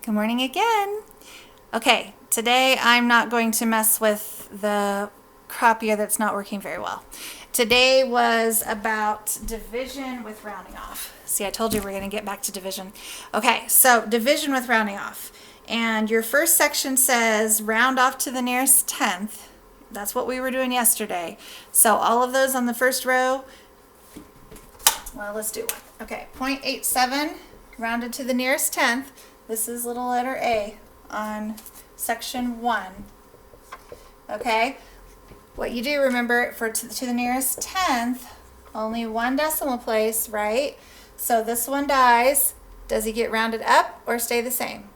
Good morning again. Okay, today I'm not going to mess with the copier that's not working very well. Today was about division with rounding off. See, I told you we're going to get back to division. Okay, so division with rounding off. And your first section says round off to the nearest tenth. That's what we were doing yesterday. So all of those on the first row, well, let's do one. Okay, 0.87 rounded to the nearest tenth. This is little letter A on section 1. Okay, what you do, remember, for to the nearest tenth, only one decimal place, right? So this one dies. Does he get rounded up or stay the same?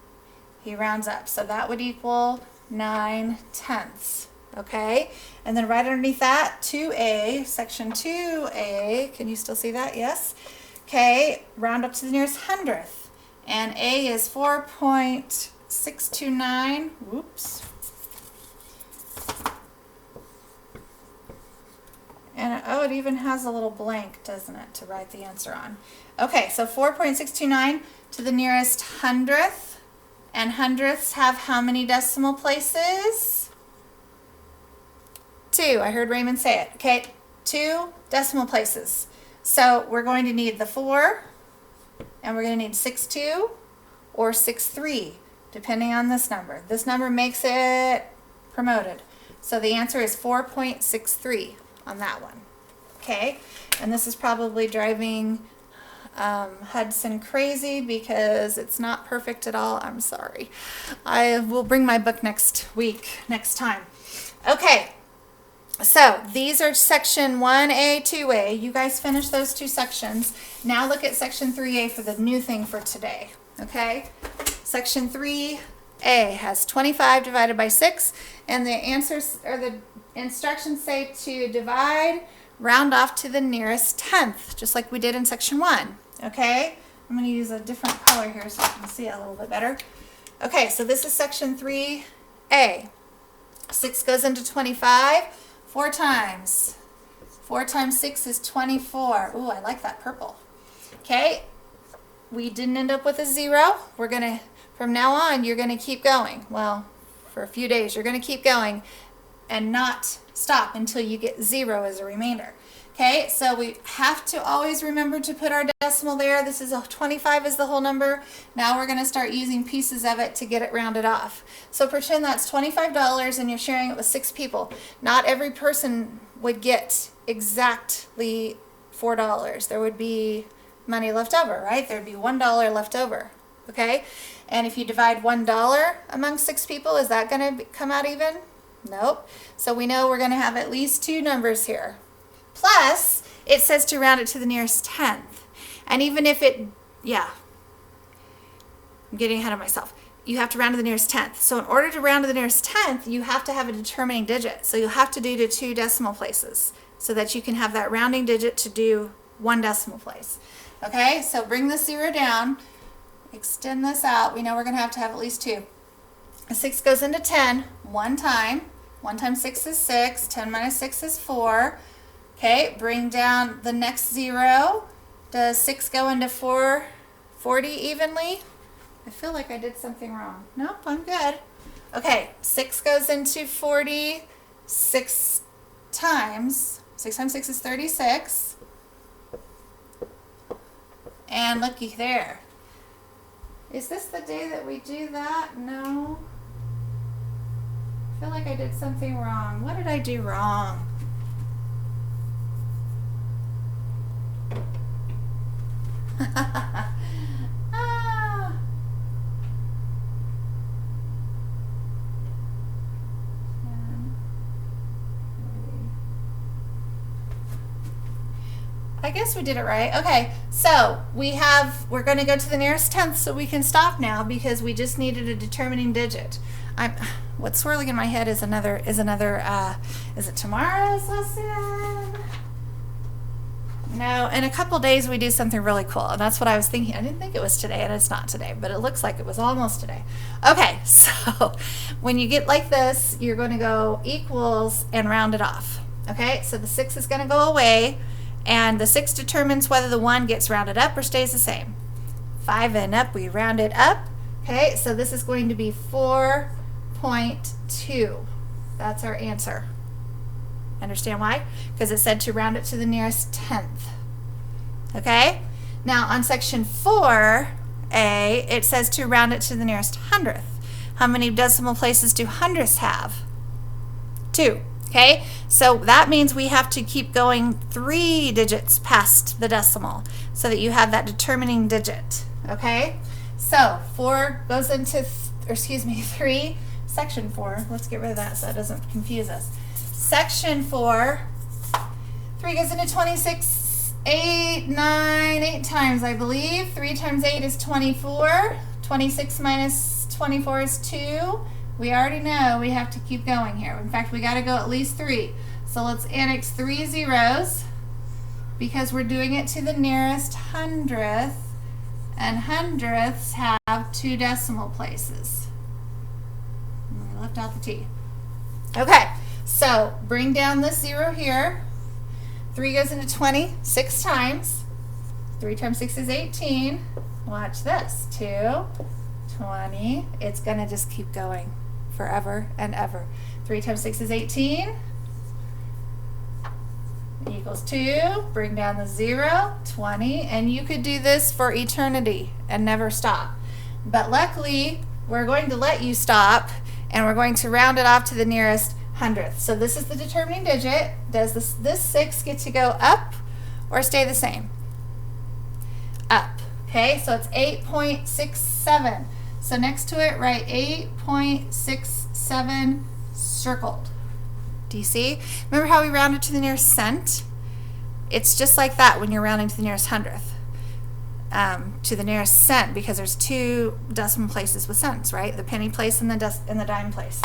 He rounds up. So that would equal 9/10. Okay, and then right underneath that, 2A, section 2A, can you still see that? Yes. Okay, round up to the nearest hundredth. And A is 4.629. Whoops. And oh, it even has a little blank, doesn't it, to write the answer on. Okay, so 4.629 to the nearest hundredth. And hundredths have how many decimal places? 2. I heard Raymond say it. Okay, 2 decimal places. So we're going to need the 4. And we're going to need 6.2 or 6.3, depending on this number. This number makes it promoted. So the answer is 4.63 on that one. Okay, and this is probably driving Hudson crazy because it's not perfect at all. I'm sorry. I will bring my book next time. Okay. So these are section 1A, 2A. You guys finish those two sections. Now look at section 3A for the new thing for today. Okay? Section 3A has 25 divided by 6, and the answers or the instructions say to divide, round off to the nearest tenth, just like we did in section 1. Okay? I'm going to use a different color here so you can see it a little bit better. Okay, so this is section 3A. 6 goes into 25. 4 times. 4 times 6 is 24. Ooh, I like that purple. Okay, we didn't end up with a 0. We're going to, from now on, you're going to keep going. Well, for a few days, you're going to keep going and not stop until you get 0 as a remainder. Okay, so we have to always remember to put our decimal there. This is 25 is the whole number. Now we're going to start using pieces of it to get it rounded off. So pretend that's $25 and you're sharing it with 6 people. Not every person would get exactly $4. There would be money left over, right? There'd be $1 left over. Okay, and if you divide $1 among 6 people, is that going to come out even? Nope. So we know we're going to have at least 2 numbers here. Plus, it says to round it to the nearest tenth. And even if it, I'm getting ahead of myself. You have to round to the nearest tenth. So in order to round to the nearest tenth, you have to have a determining digit. So you'll have to do to 2 decimal places so that you can have that rounding digit to do 1 decimal place. Okay, so bring this 0 down. Extend this out. We know we're going to have at least 2. A 6 goes into 10 one time. 1 times 6 is 6. 10 minus 6 is 4. Okay, bring down the next 0. Does 6 go into 40 evenly? I feel like I did something wrong. Nope, I'm good. Okay, 6 goes into 40 6 times. 6 times 6 is 36. And looky there. Is this the day that we do that? No. I feel like I did something wrong. What did I do wrong? I guess we did it right. Okay, so we're going to go to the nearest tenth so we can stop now because we just needed a determining digit. What's swirling in my head is is it tomorrow's lesson? No, in a couple days we do something really cool, and that's what I was thinking. I didn't think it was today, and it's not today, but it looks like it was almost today. Okay, so when you get like this, you're going to go equals and round it off. Okay, so the 6 is going to go away, and the 6 determines whether the 1 gets rounded up or stays the same. 5 and up, we round it up. Okay, so this is going to be 4.2. That's our answer. Understand why? Because it said to round it to the nearest tenth. Okay? Now on section 4A, it says to round it to the nearest hundredth. How many decimal places do hundredths have? 2. Okay? So that means we have to keep going 3 digits past the decimal so that you have that determining digit. Okay? So 4 goes into, 3, section 4. Let's get rid of that so that doesn't confuse us. Section 4, 3 goes into 26, 8 times, I believe. 3 times 8 is 24. 26 minus 24 is 2. We already know we have to keep going here. In fact, we got to go at least 3. So let's annex 3 zeros because we're doing it to the nearest hundredth, and hundredths have 2 decimal places. I left out the T. Okay. So bring down this 0 here. 3 goes into 20 6 times. 3 times 6 is 18. Watch this. 2, 20. It's going to just keep going forever and ever. 3 times 6 is 18. Equals 2. Bring down the 0, 20. And you could do this for eternity and never stop. But luckily, we're going to let you stop, and we're going to round it off to the nearest hundredth. So this is the determining digit. Does this 6 get to go up or stay the same? Up. Okay, so it's 8.67. So next to it, write 8.67 circled. Do you see? Remember how we rounded to the nearest cent? It's just like that when you're rounding to the nearest hundredth. To the nearest cent, because there's 2 decimal places with cents, right? The penny place and the dime place.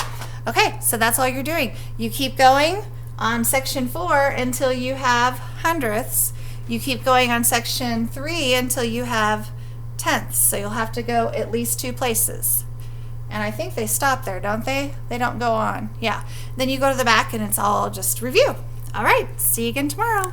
Okay, so that's all you're doing. You keep going on section 4 until you have hundredths. You keep going on section 3 until you have tenths. So you'll have to go at least 2 places. And I think they stop there, don't they? They don't go on. Yeah. Then you go to the back and it's all just review. All right, see you again tomorrow.